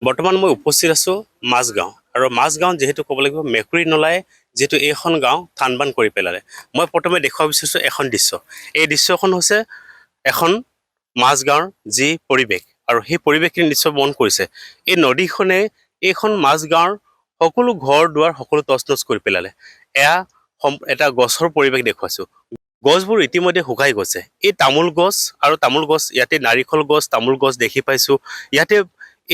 বৰ্তমান মই উপস্থিত আছোঁ মাজগাঁও আৰু মাজগাঁও যিহেতু ক'ব লাগিব মেকুৰী নলাই যিহেতু এইখন গাঁও থান বান কৰি পেলালে। মই প্ৰথমে দেখুৱাব বিচাৰিছোঁ এখন দৃশ্য। এই দৃশ্যখন হৈছে এখন মাজগাঁৱৰ যি পৰিৱেশ আৰু সেই পৰিৱেশখিনি নিশ্চয় মন কৰিছে। এই নদীখনে এইখন মাজগাঁৱৰ সকলো ঘৰ দুৱাৰ সকলো তছনছ কৰি পেলালে। এয়া এটা গছৰ পৰিৱেশ দেখুৱাইছোঁ। গছবোৰ ইতিমধ্যে শুকাই গৈছে। এই তামোল গছ আৰু তামোল গছ ইয়াতে নাৰিকল গছ তামোল গছ দেখি পাইছোঁ। ইয়াতে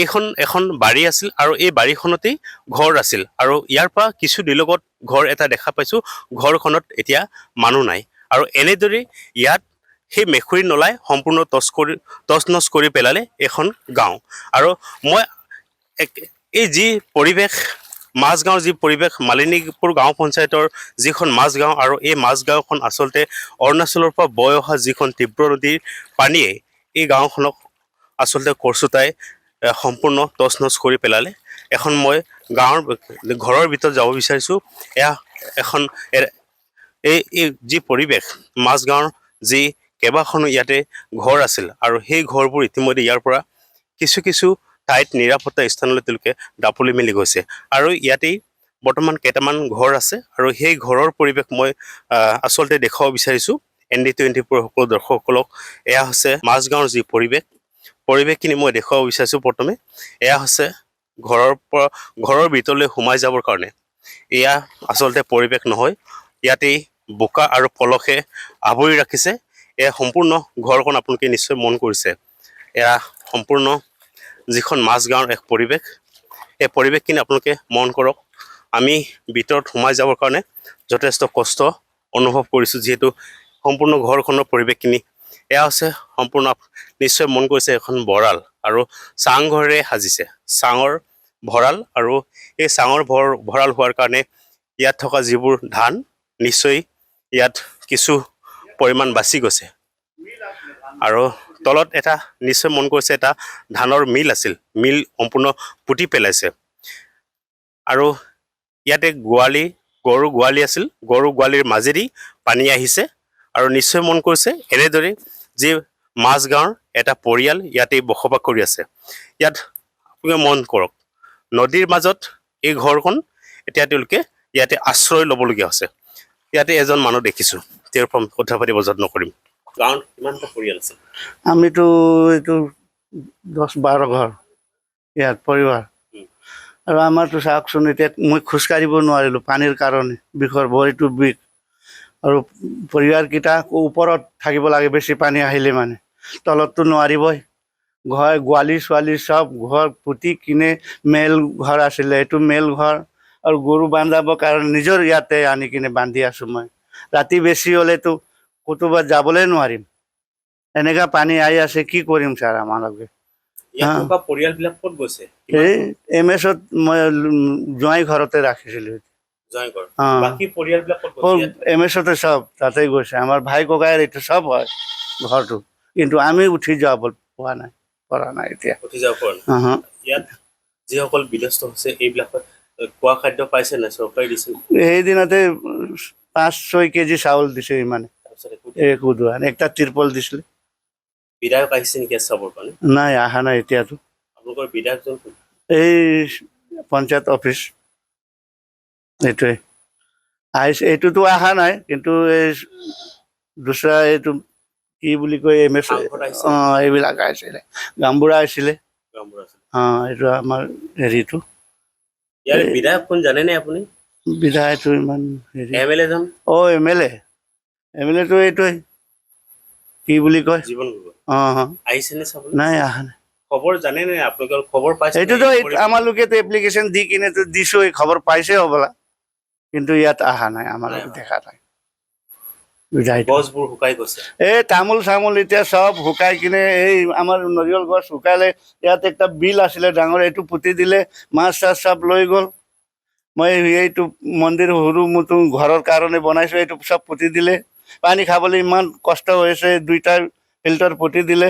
এইখন এখন বাৰী আছিল আৰু এই বাৰীখনতেই ঘৰ আছিল আৰু ইয়াৰ পৰা কিছু দূৰৈত ঘৰ এটা দেখা পাইছোঁ। ঘৰখনত এতিয়া মানুহ নাই আৰু এনেদৰেই ইয়াত সেই মেকুৰী নলাই সম্পূৰ্ণ তছনছ কৰি পেলালে এখন গাঁও। আৰু মই এই যি পৰিৱেশ মাজগাঁৱৰ যি পৰিৱেশ মালিনীপুৰ গাঁও পঞ্চায়তৰ যিখন মাজগাঁও আৰু এই মাজগাঁওখন আচলতে অৰুণাচলৰ পৰা বৈ অহা যিখন তীব্ৰ নদীৰ পানীয়ে এই গাঁওখনক আচলতে কৰ্চোতাই সম্পূৰ্ণ তছনছ কৰি পেলালে। এখন মই গাঁৱৰ ঘৰৰ ভিতৰত যাব বিচাৰিছোঁ। এয়া এখন এই যি পৰিৱেশ মাজগাঁৱৰ যি কেইবাখনো ইয়াতে ঘৰ আছিল আৰু সেই ঘৰবোৰ ইতিমধ্যে ইয়াৰ পৰা কিছু কিছু ঠাইত নিৰাপত্তা স্থানলৈ তেওঁলোকে দাপলি মেলি গৈছে আৰু ইয়াতেই বৰ্তমান কেইটামান ঘৰ আছে আৰু সেই ঘৰৰ পৰিৱেশ মই আচলতে দেখুৱাব বিচাৰিছোঁ ND24 সকলো দৰ্শকসকলক। এয়া হৈছে মাজগাঁৱৰ যি পৰিৱেশখিনি মই দেখুৱাব বিচাৰিছোঁ। প্ৰথমে এয়া হৈছে ঘৰৰ ভিতৰলৈ সোমাই যাবৰ কাৰণে এয়া আচলতে পৰিৱেশ নহয়। ইয়াতেই বোকা আৰু পলসে আৱৰি ৰাখিছে। এয়া সম্পূৰ্ণ ঘৰখন আপোনালোকে নিশ্চয় মন কৰিছে। এয়া সম্পূৰ্ণ যিখন মাজগাঁৱৰ এক পৰিৱেশ, এই পৰিৱেশখিনি আপোনালোকে মন কৰক। আমি ভিতৰত সোমাই যাবৰ কাৰণে যথেষ্ট কষ্ট অনুভৱ কৰিছোঁ, যিহেতু সম্পূৰ্ণ ঘৰখনৰ পৰিৱেশখিনি এয়া হৈছে সম্পূৰ্ণ নিশ্চয় মন কৰিছে এখন ভঁৰাল আৰু চাংঘৰে সাজিছে। চাঙৰ ভঁৰাল আৰু এই চাঙৰ ভঁৰাল হোৱাৰ কাৰণে ইয়াত থকা যিবোৰ ধান নিশ্চয় ইয়াত কিছু পৰিমাণ বাচি গৈছে আৰু তলত এটা নিশ্চয় মন কৰিছে এটা ধানৰ মিল আছিল, মিল সম্পূৰ্ণ পুতি পেলাইছে আৰু ইয়াতে গৰু গোৱালি আছিল, গৰু গোৱালিৰ মাজেদি পানী আহিছে আৰু নিশ্চয় মন কৰিছে এনেদৰে যি মাজগাঁৱৰ এটা পৰিয়াল ইয়াতেই বসবাস কৰি আছে। ইয়াত আপোনালোকে মন কৰক, নদীৰ মাজত এই ঘৰখন এতিয়া তেওঁলোকে ইয়াতে আশ্ৰয় ল'বলগীয়া হৈছে। ইয়াতে এজন মানুহ দেখিছোঁ, তেওঁৰ পৰা কথা পাতিব যত্ন কৰিম। গাঁৱত কিমানটা পৰিয়াল আছে? আমিতো এইটো 10-12 ঘৰ ইয়াত পৰিবাৰ আৰু আমাৰতো চাওকচোন, এতিয়া মই খোজকাঢ়িব নোৱাৰিলোঁ পানীৰ কাৰণে, বিষৰ ভৰিটো বিষ আৰু পৰিবাৰকেইটা ওপৰত থাকিব লাগে বেছি পানী আহিলে, মানে তলততো নোৱাৰিবই। গোৱালি ছোৱালী চব ঘৰ পুতি কিনে মেল ঘৰ আছিলে, এইটো মেল ঘৰ আৰু গৰু বান্ধাবৰ কাৰণে নিজৰ ইয়াতে আনি কিনে বান্ধি আছোঁ মই। ৰাতি বেছি হ'লেতো ক'তোবা যাবলৈ নোৱাৰিম, এনেকা পানী আহি আছে, কি কৰিম ছাৰ আমালোকে? পৰিয়ালবিলাক ক'ত গৈছে? এই MS-ত মই জোঁৱাই ঘৰতে ৰাখিছিলোঁ। MS-তে চব তাতে গৈছে। আমাৰ ভাই ককাইৰ এইটো চব হয় ঘৰটো, কিন্তু আমি উঠি যাব পৰা নাই এতিয়া। ইয়াত যিসকল বিনষ্ট হৈছে এইবিলাকত খোৱা খাদ্য পাইছে নাই? চৰকাৰে দিছে? সেইদিনতে 5-6 কেজি চাউল দিছে, ইমানে একো দিয়া নাই। একটা তিৰপল দিছিলে। বিধায়ক আহিছে নেকি চাবৰ কাৰণে? নাই, অহা নাই এতিয়াতো। আপোনালোকৰ বিধায়কজন এই পঞ্চায়ত অফিচ এইটোৱে আহিছে, এইটোতো অহা নাই, কিন্তু এই দুসৰা এইটো কি বুলি কয় MS, এইবিলাক আহিছিলে। গামবুঢ়া আহিছিলে। এইটো আমাৰ হেৰিটো। বিধায়ক কোন জানেনে আপুনি? বিধায়কটো ইমান হেৰি MLA জন? MLA টো এইটোৱে কি বুলি কয়, জীৱন গগৈ আহিছে নে চাবলৈ? নাই, অহা নাই। খবৰ জানে নে আপোনালোকৰ? খবৰ পাইছে? এইটোতো আমালোকেতো এপ্লিকেশ্যন দি কিনে দিছোঁ, খবৰ পাইছে হ'বলা, কিন্তু ইয়াত অহা নাই, আমালোকে দেখা নাই। গছবোৰ শুকাই গৈছে। এই তামোল চামোল এতিয়া চব শুকাই কিনে, এই আমাৰ নৰিয়ল গছ শুকালে। ইয়াত একটা বিল আছিলে ডাঙৰ, এইটো পুতি দিলে, মাছ চাছ চব লৈ গ'ল। মই এইটো মন্দিৰ সৰু মতো ঘৰৰ কাৰণে বনাইছোঁ, এইটো চব পুতি দিলে। পানী খাবলৈ ইমান কষ্ট হৈছে, 2টা ফিল্টাৰ পুতি দিলে।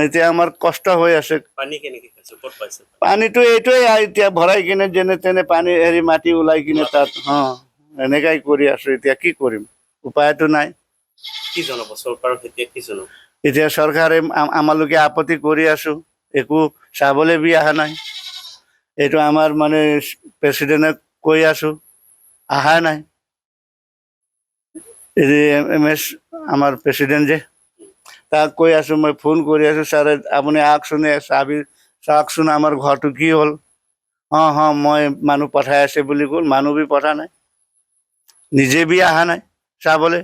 এতিয়া আমাৰ কষ্ট হৈ আছে। পানীটো এইটোৱে এতিয়া ভৰাই কিনে যেনে তেনে পানী হেৰি মাটি ওলাই কিনে তাত এনেকাই কৰি আছো। এতিয়া কি কৰিম, উপায়তো নাই। কি জনাব চৰকাৰক? এতিয়া কি জনাব? এতিয়া চৰকাৰে আমালোকে আপত্তি কৰি আছো, একো চাবলৈ বি অহা নাই এইটো আমাৰ মানে প্ৰেচিডেণ্টক কৈ আছোঁ অহা নাই এম এছ আমাৰ প্ৰেচিডেণ্ট যে তাক কৈ আছোঁ মই ফোন কৰি আছোঁ ছাৰ আপুনি আহকচোন চাওকচোন আমাৰ ঘৰটো কি হ'ল মই মানুহ পঠাই আছে বুলি ক'ল মানুহ বি পঠা নাই নিজে বি অহা নাই চাবলৈ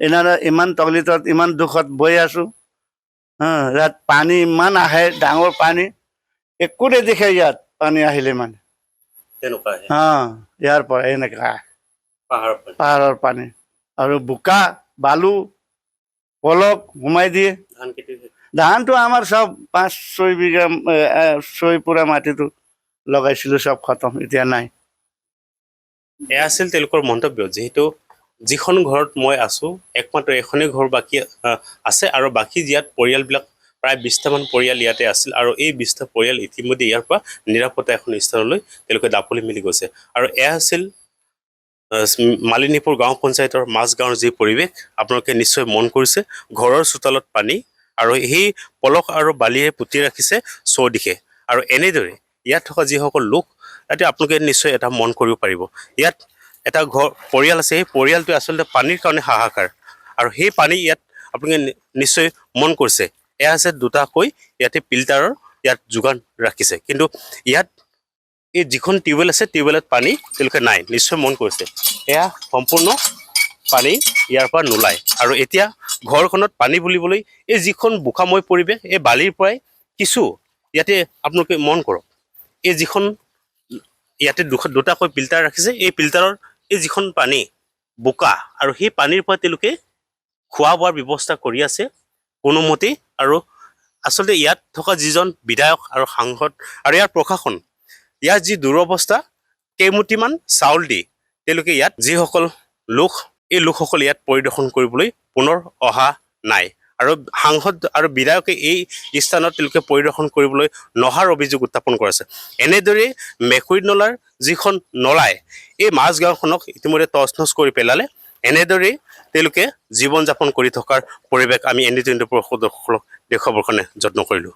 এনাৰা ইমান তকলিফত ইমান দুখত বৈ আছোঁ ইয়াত পানী ইমান আহে ডাঙৰ পানী একো নেদেখে ইয়াত পানী আহিলে মানে তেনেকুৱা আহে ইয়াৰ পৰা এনেকুৱা পাহাৰৰ পানী পাহাৰৰ পানী আৰু বোকা বালু পলক সোমাই দিয়ে ধান খেতি ধানটো আমাৰ চব 5-6 বিঘা 6 পুৰা মাটিটো লগাইছিলোঁ চব খতম এতিয়া নাই এয়া আছিল তেওঁলোকৰ মন্তব্য যিহেতু যিখন ঘৰত মই আছোঁ একমাত্ৰ এখনেই ঘৰ বাকী আছে আৰু বাকী ইয়াত পৰিয়ালবিলাক প্ৰায় 20টামান পৰিয়াল ইয়াতে আছিল আৰু এই 20টা পৰিয়াল ইতিমধ্যে ইয়াৰ পৰা নিৰাপত্তা এখন স্থানলৈ তেওঁলোকে দাপলি মেলি গৈছে আৰু এয়া আছিল মালিনীপুৰ গাঁও পঞ্চায়তৰ মাজগাঁৱৰ যি পৰিৱেশ আপোনালোকে নিশ্চয় মন কৰিছে ঘৰৰ চোতালত পানী আৰু সেই পলস আৰু বালিয়ে পুতি ৰাখিছে চৌদিশে আৰু এনেদৰে ইয়াত থকা যিসকল লোক তাতে আপোনালোকে নিশ্চয় এটা মন কৰিব পাৰিব ইয়াত এটা পৰিয়াল আছে সেই পৰিয়ালটোৱে আচলতে পানীৰ কাৰণে হাহাকাৰ আৰু সেই পানী ইয়াত আপোনালোকে নিশ্চয় মন কৰিছে এয়া আছে দুটাকৈ ইয়াতে ফিল্টাৰৰ ইয়াত যোগান ৰাখিছে কিন্তু ইয়াত এই যিখন টিউবৱেল আছে টিউবৱেলত পানী তেওঁলোকে নাই নিশ্চয় মন কৰিছে এয়া সম্পূৰ্ণ পানী ইয়াৰ পৰা নোলায় আৰু এতিয়া ঘৰখনত পানী বুলিবলৈ এই যিখন বোকাময় পৰিৱেশ এই বালিৰ পৰাই কিছু ইয়াতে আপোনালোকে মন কৰক এই যিখন ইয়াতে দুটাকৈ ফিল্টাৰ ৰাখিছে এই ফিল্টাৰৰ এই যিখন পানী বোকা আৰু সেই পানীৰ পৰা তেওঁলোকে খোৱা বোৱাৰ ব্যৱস্থা কৰি আছে কোনোমতেই আৰু আচলতে ইয়াত থকা যিজন বিধায়ক আৰু সাংসদ আৰু ইয়াৰ প্ৰশাসন ইয়াৰ যি দুৰৱস্থা কেইমুঠিমান চাউল দি তেওঁলোকে ইয়াত যিসকল লোক এই লোকসকল ইয়াত পৰিদৰ্শন কৰিবলৈ পুনৰ অহা নাই আৰু সাংসদ আৰু বিধায়কে এই স্থানত তেওঁলোকে পৰিদৰ্শন কৰিবলৈ নহাৰ অভিযোগ উত্থাপন কৰিছে এনেদৰে মেকুৰী নলাৰ যিখন নলাই এই মাজগাঁওখনক ইতিমধ্যে তছনছ কৰি পেলালে এনেদৰে তেওঁলোকে জীৱন যাপন কৰি থকাৰ পৰিৱেশ আমি এনডিটিভি দৰ্শকক দেখুৱাবৰ কাৰণে যত্ন কৰিলোঁ